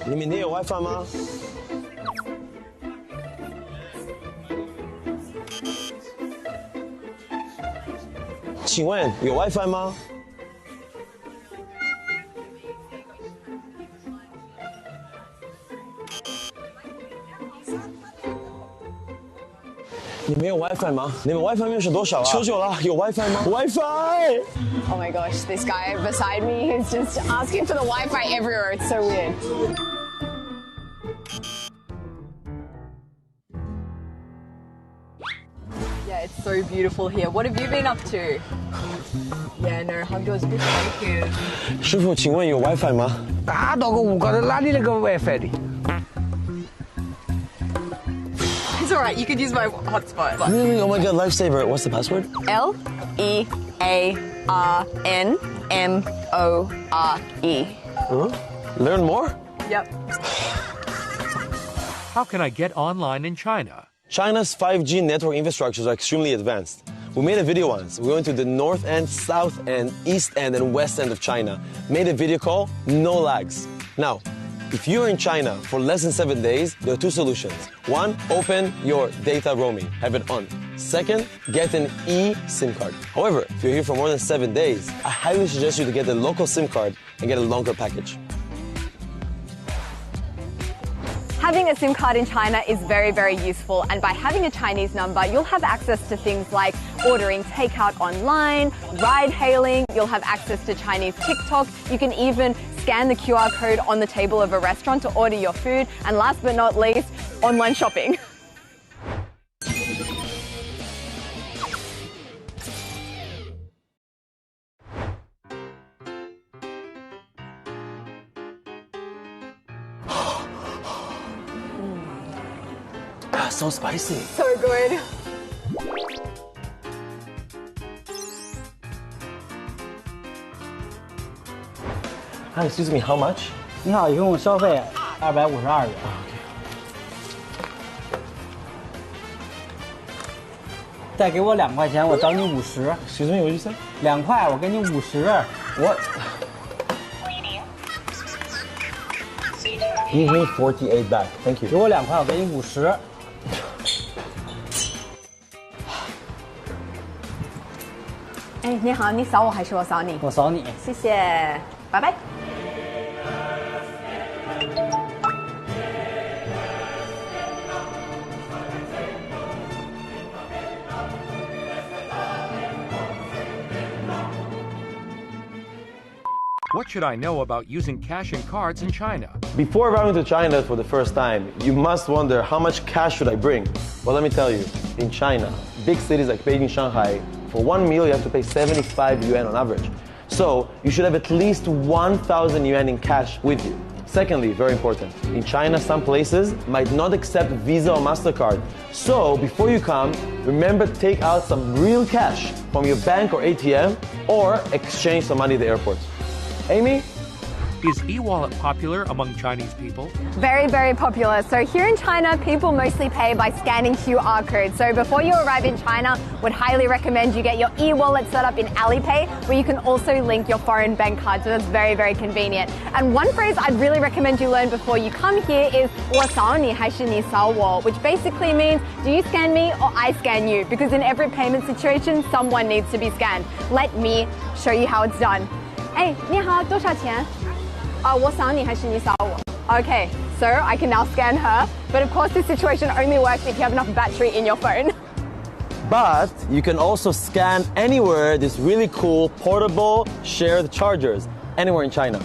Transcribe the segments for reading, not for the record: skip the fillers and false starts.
你明天有 WiFi 吗？请问有 WiFi 吗？你们有 WiFi 吗？你们 WiFi 面是多少啊？求求了，有 WiFi 吗 ？WiFi！ Oh my gosh, this guy beside me is just asking for the Wi-Fi everywhere. It's so weird. Yeah, it's so beautiful here. What have you been up to? Yeah, no, Hangzhou is a bit fake. 师傅，请问有 WiFi 吗？打到个五高头，哪里那个 WiFi 的？ It's alright, you could use my hotspot. Oh my god, lifesaver. What's the password? Learnmore. Huh? Learn more? Yep. How can I get online in China? China's 5G network infrastructures are extremely advanced. We made a video once. We went to the north end, south end, east end, and west end of China. Made a video call, no lags. Now, if you're in China for less than 7 days, there are two solutions. One, open your data roaming, have it on. Second, get an eSIM card. However, if you're here for more than 7 days, I highly suggest you to get the local SIM card and get a longer package. Having a SIM card in China is very, very useful, and by having a Chinese number, you'll have access to things like ordering takeout online, ride hailing, you'll have access to Chinese TikTok, you can even scan the QR code on the table of a restaurant to order your food, and last but not least, online shopping. So spicy. So good. Hi, excuse me, how much? 你好，一共消费252元。再给我2块钱，我找你50。Excuse me, what did you say? 2块，我给你50。What? Give me 48 back. Thank 给 you. 我2块，我给你50。哎，你好，你扫我还是我扫你？我扫你。谢谢，拜拜。What should I know about using cash and cards in China? Before arriving to China for the first time, you must wonder how much cash should I bring? Well, let me tell you, in China, big cities like Beijing, Shanghai, for one meal you have to pay 75 yuan on average. So you should have at least 1,000 yuan in cash with you. Secondly, very important, in China, some places might not accept Visa or MasterCard. So before you come, remember to take out some real cash from your bank or ATM or exchange some money at the airport. Amy? Is e-wallet popular among Chinese people? Very, very popular. So here in China, people mostly pay by scanning QR codes. So before you arrive in China, would highly recommend you get your e-wallet set up in Alipay, where you can also link your foreign bank card. So that's very, very convenient. And one phrase I'd really recommend you learn before you come here is 我扫你还是你扫我, which basically means, do you scan me or I scan you? Because in every payment situation, someone needs to be scanned. Let me show you how it's done. Hey, 你好，多少钱？我扫你还是你扫我? Okay, so I can now scan her. But of course, this situation only works if you have enough battery in your phone. But you can also scan anywhere this really cool portable shared chargers, anywhere in China.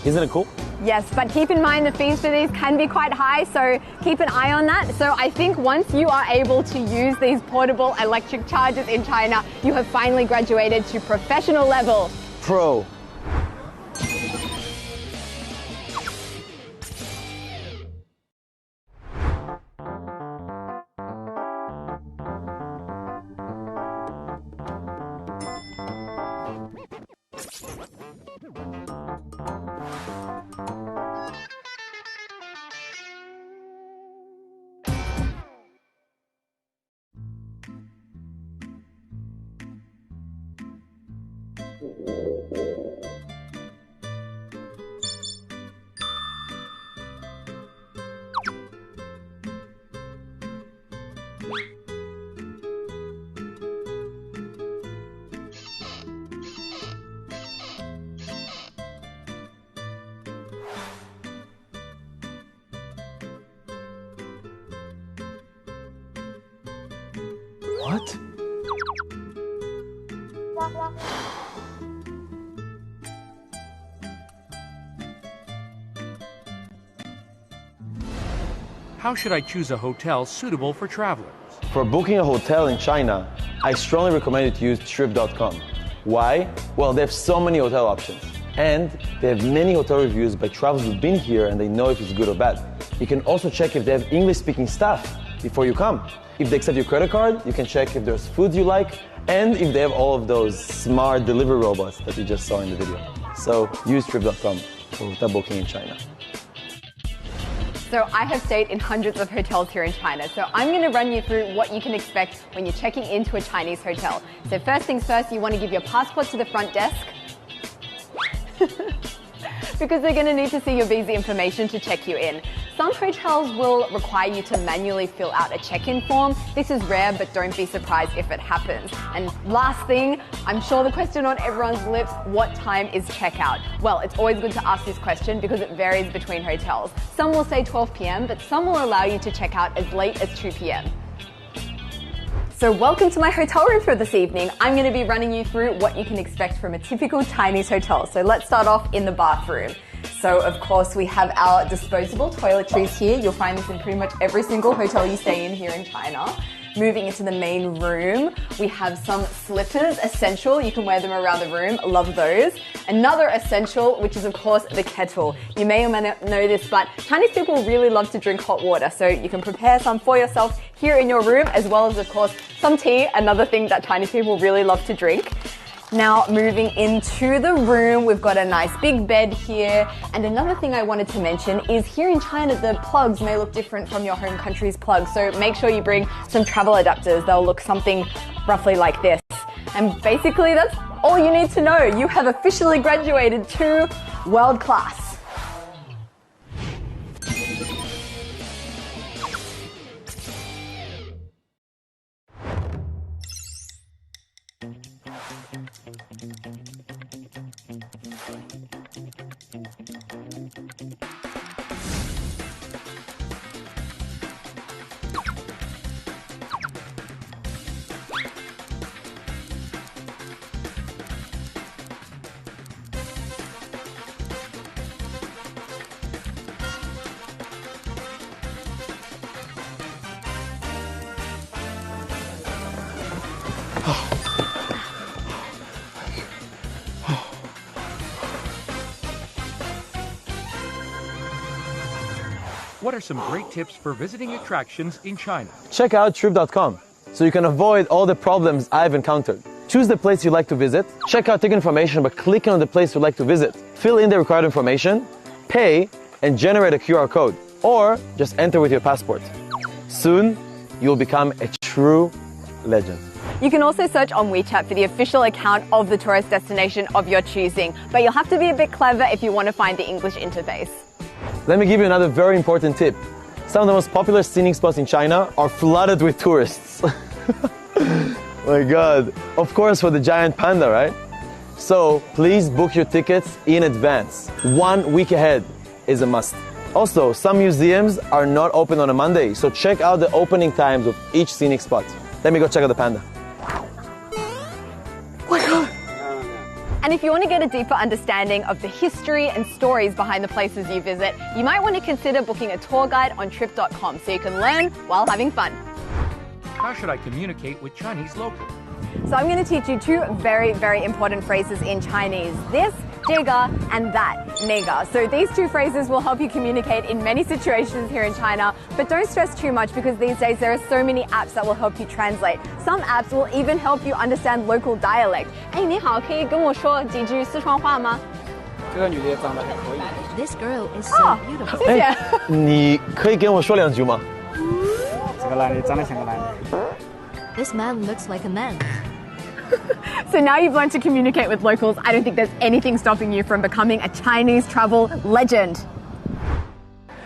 Isn't it cool? Yes, but keep in mind the fees for these can be quite high, so keep an eye on that. So I think once you are able to use these portable electric chargers in China, you have finally graduated to professional level. Pro. What? How should I choose a hotel suitable for travelers? For booking a hotel in China, I strongly recommend you to use Trip.com. Why? Well, they have so many hotel options. And they have many hotel reviews by travelers who've been here and they know if it's good or bad. You can also check if they have English-speaking staff before you come. If they accept your credit card, you can check if there's food you like and if they have all of those smart delivery robots that you just saw in the video. So use Trip.com for hotel booking in China. So I have stayed in hundreds of hotels here in China. So I'm going to run you through what you can expect when you're checking into a Chinese hotel. So first things first, you want to give your passport to the front desk. Because they're going to need to see your visa information to check you in. Some hotels will require you to manually fill out a check-in form. This is rare, but don't be surprised if it happens. And last thing, I'm sure the question on everyone's lips, what time is checkout? Well, it's always good to ask this question because it varies between hotels. Some will say 12 p.m., but some will allow you to check out as late as 2 p.m. So welcome to my hotel room for this evening. I'm going to be running you through what you can expect from a typical Chinese hotel. So let's start off in the bathroom. So of course we have our disposable toiletries here. You'll find this in pretty much every single hotel you stay in here in China. Moving into the main room, we have some slippers, essential. You can wear them around the room, love those. Another essential, which is of course the kettle. You may or may not know this, but Chinese people really love to drink hot water. So you can prepare some for yourself here in your room, as well as of course some tea, another thing that Chinese people really love to drink. Now moving into the room, we've got a nice big bed here. And another thing I wanted to mention is here in China, the plugs may look different from your home country's plugs. So make sure you bring some travel adapters. They'll look something roughly like this. And basically that's all you need to know. You have officially graduated to world class. What are some great tips for visiting attractions in China? Check out Trip.com so you can avoid all the problems I've encountered. Choose the place you'd like to visit, check out ticket information by clicking on the place you'd like to visit, fill in the required information, pay, and generate a QR code, or just enter with your passport. Soon, you'll become a true legend. You can also search on WeChat for the official account of the tourist destination of your choosing, but you'll have to be a bit clever if you want to find the English interface. Let me give you another very important tip. Some of the most popular scenic spots in China are flooded with tourists. My God. Of course, for the giant panda, right? So please book your tickets in advance. 1 week ahead is a must. Also, some museums are not open on a Monday, so check out the opening times of each scenic spot. Let me go check out the panda. And if you want to get a deeper understanding of the history and stories behind the places you visit, you might want to consider booking a tour guide on Trip.com so you can learn while having fun. How should I communicate with Chinese locals? So I'm going to teach you two very, very important phrases in Chinese. This, 这个, and that, 那个. So these two phrases will help you communicate in many situations here in China, but don't stress too much because these days there are so many apps that will help you translate. Some apps will even help you understand local dialect. 哎，你好，可以跟我说几句四川话吗？这个女的长得还可以。 This girl is so beautiful. 谢谢。你可以跟我说2句吗？这个男的长得像个男的。 This man looks like a man. So now you've learned to communicate with locals. I don't think there's anything stopping you from becoming a Chinese travel legend.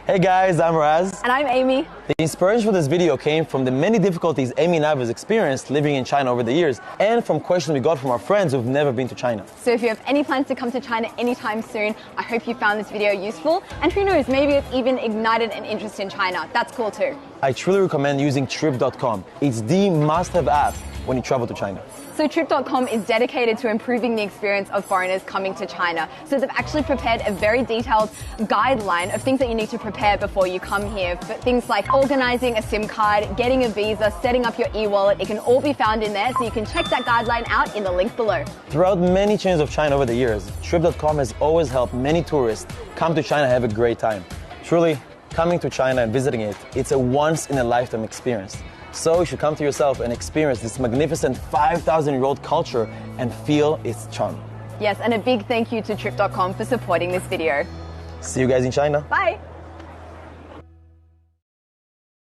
Hey guys, I'm Raz. And I'm Amy. The inspiration for this video came from the many difficulties Amy and I have experienced living in China over the years, and from questions we got from our friends who've never been to China. So if you have any plans to come to China anytime soon, I hope you found this video useful. And who knows, maybe it's even ignited an interest in China. That's cool too. I truly recommend using Trip.com. It's the must-have app when you travel to China. So Trip.com is dedicated to improving the experience of foreigners coming to China. So they've actually prepared a very detailed guideline of things that you need to prepare before you come here. But things like organizing a SIM card, getting a visa, setting up your e-wallet, it can all be found in there. So you can check that guideline out in the link below. Throughout many changes of China over the years, Trip.com has always helped many tourists come to China and have a great time. Truly, coming to China and visiting it, it's a once-in-a-lifetime experience. So you should come to yourself and experience this magnificent 5,000-year-old culture and feel its charm. Yes, and a big thank you to Trip.com for supporting this video. See you guys in China. Bye.